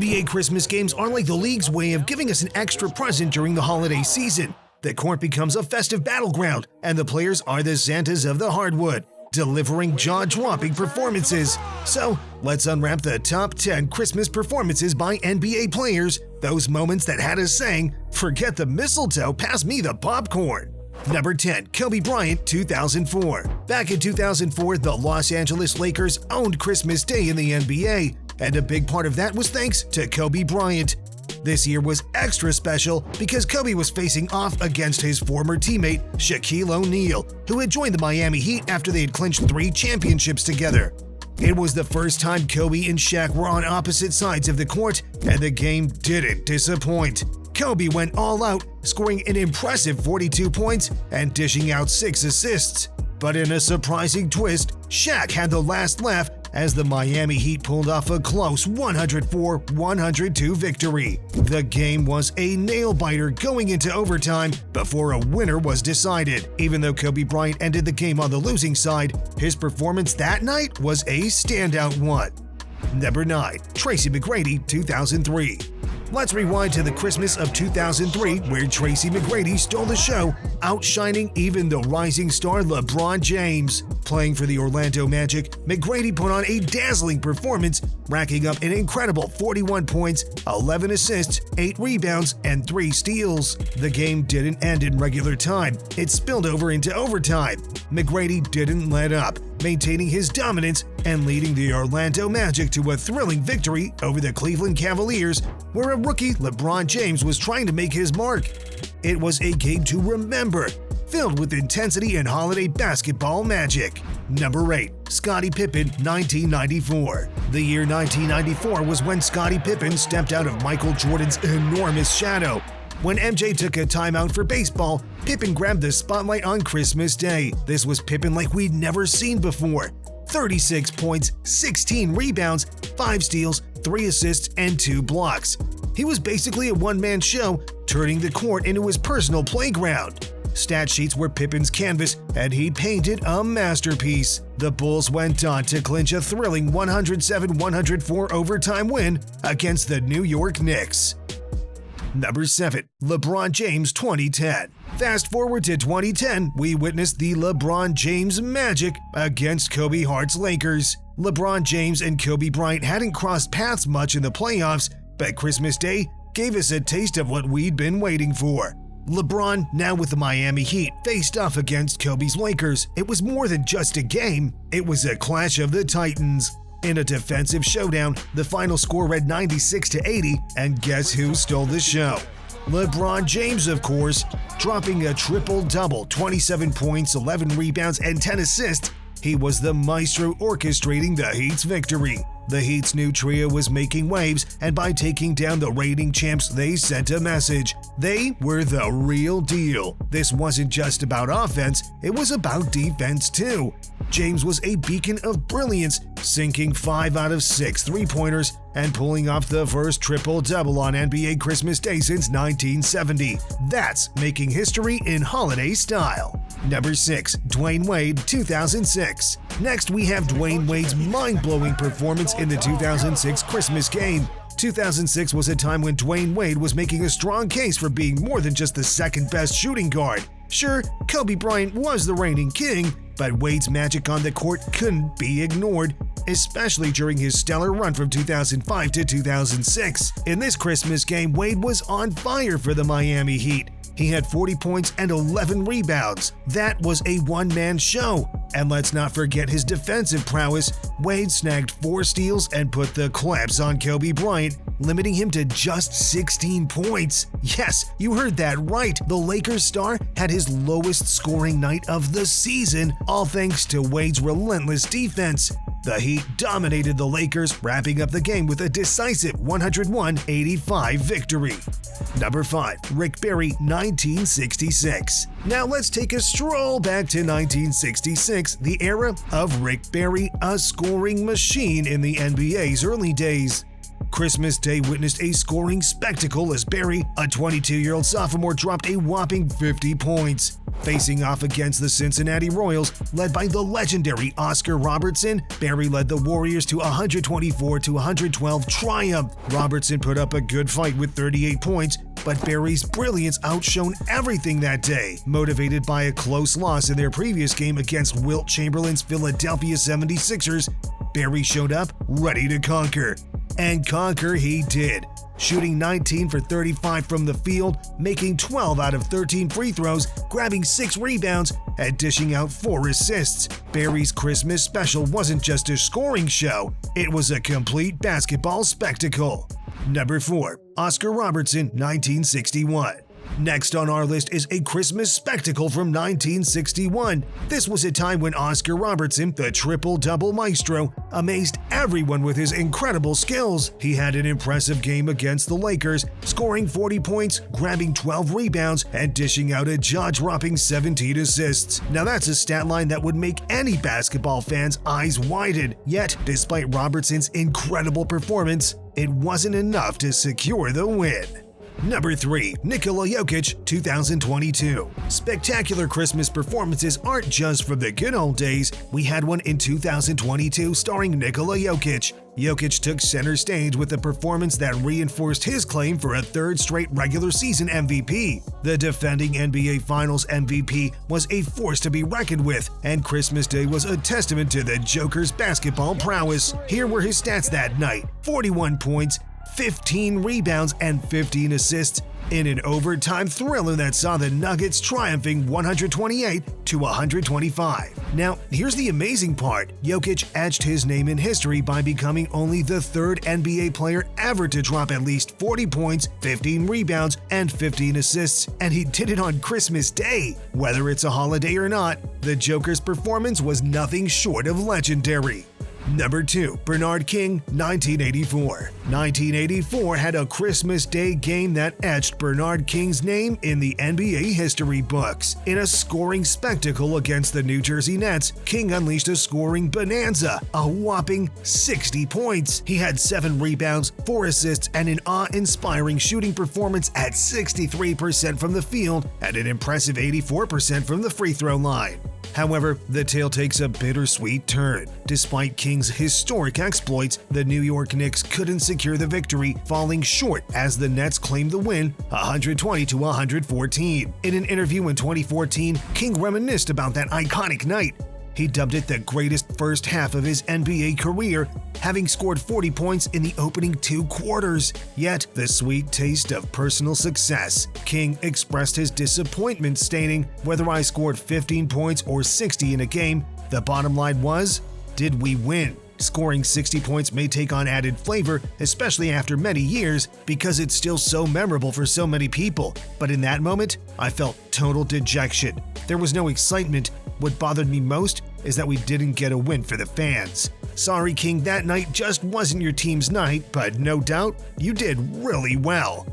NBA Christmas games are like the league's way of giving us an extra present during the holiday season. The court becomes a festive battleground, and the players are the Santas of the hardwood, delivering jaw-dropping performances. So, let's unwrap the top 10 Christmas performances by NBA players, those moments that had us saying, "Forget the mistletoe, pass me the popcorn." Number 10. Kobe Bryant, 2004. Back in 2004, the Los Angeles Lakers owned Christmas Day in the NBA, and a big part of that was thanks to Kobe Bryant. This year was extra special because Kobe was facing off against his former teammate Shaquille O'Neal, who had joined the Miami Heat after they had clinched 3 championships together. It was the first time Kobe and Shaq were on opposite sides of the court, and the game didn't disappoint. Kobe went all out, scoring an impressive 42 points and dishing out 6 assists. But in a surprising twist, Shaq had the last laugh as the Miami Heat pulled off a close 104-102 victory. The game was a nail-biter going into overtime before a winner was decided. Even though Kobe Bryant ended the game on the losing side, his performance that night was a standout one. Number 9. Tracy McGrady, 2003. Let's rewind to the Christmas of 2003, where Tracy McGrady stole the show, outshining even the rising star LeBron James. Playing for the Orlando Magic, McGrady put on a dazzling performance, racking up an incredible 41 points, 11 assists, 8 rebounds, and 3 steals. The game didn't end in regular time. It spilled over into overtime. McGrady didn't let up, maintaining his dominance and leading the Orlando Magic to a thrilling victory over the Cleveland Cavaliers, where a rookie LeBron James was trying to make his mark. It was a game to remember, filled with intensity and holiday basketball magic. Number 8. Scotty Pippen, 1994. The year 1994 was when Scotty Pippen stepped out of Michael Jordan's enormous shadow. When MJ took a timeout for baseball, Pippen grabbed the spotlight on Christmas Day. This was Pippen like we'd never seen before. 36 points, 16 rebounds, 5 steals, 3 assists, and 2 blocks. He was basically a one-man show, turning the court into his personal playground. Stat sheets were Pippen's canvas, and he painted a masterpiece. The Bulls went on to clinch a thrilling 107-104 overtime win against the New York Knicks. Number 7. LeBron James, 2010. Fast forward to 2010, we witnessed the LeBron James magic against Kobe Hart's Lakers. LeBron James and Kobe Bryant hadn't crossed paths much in the playoffs, but Christmas Day gave us a taste of what we'd been waiting for. LeBron, now with the Miami Heat, faced off against Kobe's Lakers. It was more than just a game, it was a clash of the Titans. In a defensive showdown, the final score read 96-80, and guess who stole the show? LeBron James, of course, dropping a triple-double, 27 points, 11 rebounds, and 10 assists. He was the maestro orchestrating the Heat's victory. The Heat's new trio was making waves, and by taking down the reigning champs, they sent a message. They were the real deal. This wasn't just about offense, it was about defense too. James was a beacon of brilliance, sinking 5 out of 6 three-pointers and pulling off the first triple-double on NBA Christmas Day since 1970. That's making history in holiday style. Number 6. Dwayne Wade, 2006. Next, we have Dwayne Wade's mind-blowing performance in the 2006 Christmas game. 2006 was a time when Dwayne Wade was making a strong case for being more than just the second-best shooting guard. Sure, Kobe Bryant was the reigning king, but Wade's magic on the court couldn't be ignored, especially during his stellar run from 2005 to 2006. In this Christmas game, Wade was on fire for the Miami Heat. He had 40 points and 11 rebounds. That was a one-man show. And let's not forget his defensive prowess. Wade snagged 4 steals and put the clamps on Kobe Bryant, limiting him to just 16 points. Yes, you heard that right. The Lakers star had his lowest scoring night of the season, all thanks to Wade's relentless defense. The Heat dominated the Lakers, wrapping up the game with a decisive 101-85 victory. Number 5. Rick Barry, 1966. Now let's take a stroll back to 1966, the era of Rick Barry, a scoring machine in the NBA's early days. Christmas Day witnessed a scoring spectacle as Barry, a 22-year-old sophomore, dropped a whopping 50 points. Facing off against the Cincinnati Royals, led by the legendary Oscar Robertson, Barry led the Warriors to a 124-112 triumph. Robertson put up a good fight with 38 points, but Barry's brilliance outshone everything that day. Motivated by a close loss in their previous game against Wil Chamberlain's Philadelphia 76ers, Barry showed up ready to conquer. And conquer he did, shooting 19 for 35 from the field, making 12 out of 13 free throws, grabbing 6 rebounds, and dishing out 4 assists. Barry's Christmas special wasn't just a scoring show, it was a complete basketball spectacle. Number 4. Oscar Robertson, 1961. Next on our list is a Christmas spectacle from 1961. This was a time when Oscar Robertson, the triple-double maestro, amazed everyone with his incredible skills. He had an impressive game against the Lakers, scoring 40 points, grabbing 12 rebounds, and dishing out a jaw-dropping 17 assists. Now that's a stat line that would make any basketball fan's eyes widen. Yet, despite Robertson's incredible performance, it wasn't enough to secure the win. Number 3. Nikola Jokic, 2022. Spectacular Christmas performances aren't just from the good old days. We had one in 2022 starring Nikola Jokic. Jokic took center stage with a performance that reinforced his claim for a 3rd straight regular season MVP. The defending NBA Finals MVP was a force to be reckoned with, and Christmas Day was a testament to the Joker's basketball prowess. Here were his stats that night: 41 points, 15 rebounds, and 15 assists in an overtime thriller that saw the Nuggets triumphing 128-125. Now, here's the amazing part. Jokic etched his name in history by becoming only the 3rd NBA player ever to drop at least 40 points, 15 rebounds, and 15 assists, and he did it on Christmas Day. Whether it's a holiday or not, the Joker's performance was nothing short of legendary. Number 2. Bernard King, 1984. 1984 had a Christmas Day game that etched Bernard King's name in the NBA history books. In a scoring spectacle against the New Jersey Nets, King unleashed a scoring bonanza, a whopping 60 points. He had 7 rebounds, 4 assists, and an awe-inspiring shooting performance at 63% from the field and an impressive 84% from the free throw line. However, the tale takes a bittersweet turn. Despite King's historic exploits, the New York Knicks couldn't secure the victory, falling short as the Nets claimed the win 120-114. In an interview in 2014, King reminisced about that iconic night. He dubbed it the greatest first half of his NBA career, having scored 40 points in the opening 2 quarters. Yet, the sweet taste of personal success. King expressed his disappointment, stating, "Whether I scored 15 points or 60 in a game, the bottom line was, did we win?" Scoring 60 points may take on added flavor, especially after many years, because it's still so memorable for so many people. But in that moment, I felt total dejection. There was no excitement. What bothered me most is that we didn't get a win for the fans. Sorry, King, that night just wasn't your team's night, but no doubt you did really well.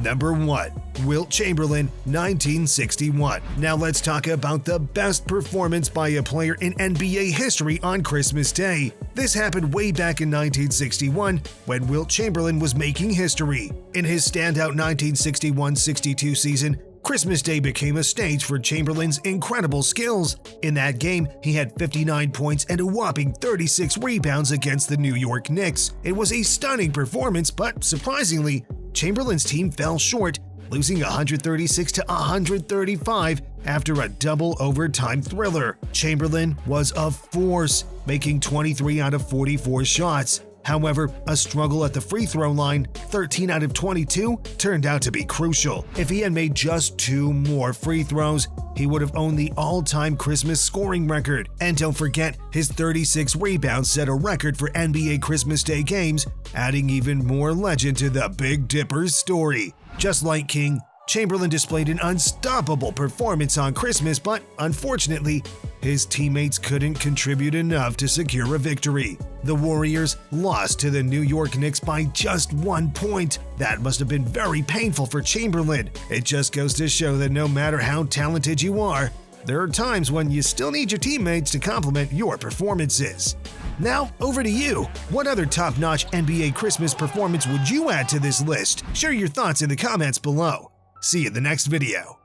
Number 1. Wil Chamberlain, 1961. Now let's talk about the best performance by a player in NBA history on Christmas Day. This happened way back in 1961 when Wil Chamberlain was making history. In his standout 1961-62 season, Christmas Day became a stage for Chamberlain's incredible skills. In that game, he had 59 points and a whopping 36 rebounds against the New York Knicks. It was a stunning performance, but surprisingly, Chamberlain's team fell short, losing 136-135 after a double overtime thriller. Chamberlain was a force, making 23 out of 44 shots. However, a struggle at the free throw line, 13 out of 22, turned out to be crucial. If he had made just 2 more free throws, he would have owned the all-time Christmas scoring record. And don't forget, his 36 rebounds set a record for NBA Christmas Day games, adding even more legend to the Big Dipper's story. Just like King, Chamberlain displayed an unstoppable performance on Christmas, but unfortunately, his teammates couldn't contribute enough to secure a victory. The Warriors lost to the New York Knicks by just 1 point. That must have been very painful for Chamberlain. It just goes to show that no matter how talented you are, there are times when you still need your teammates to complement your performances. Now, over to you. What other top-notch NBA Christmas performance would you add to this list? Share your thoughts in the comments below. See you in the next video.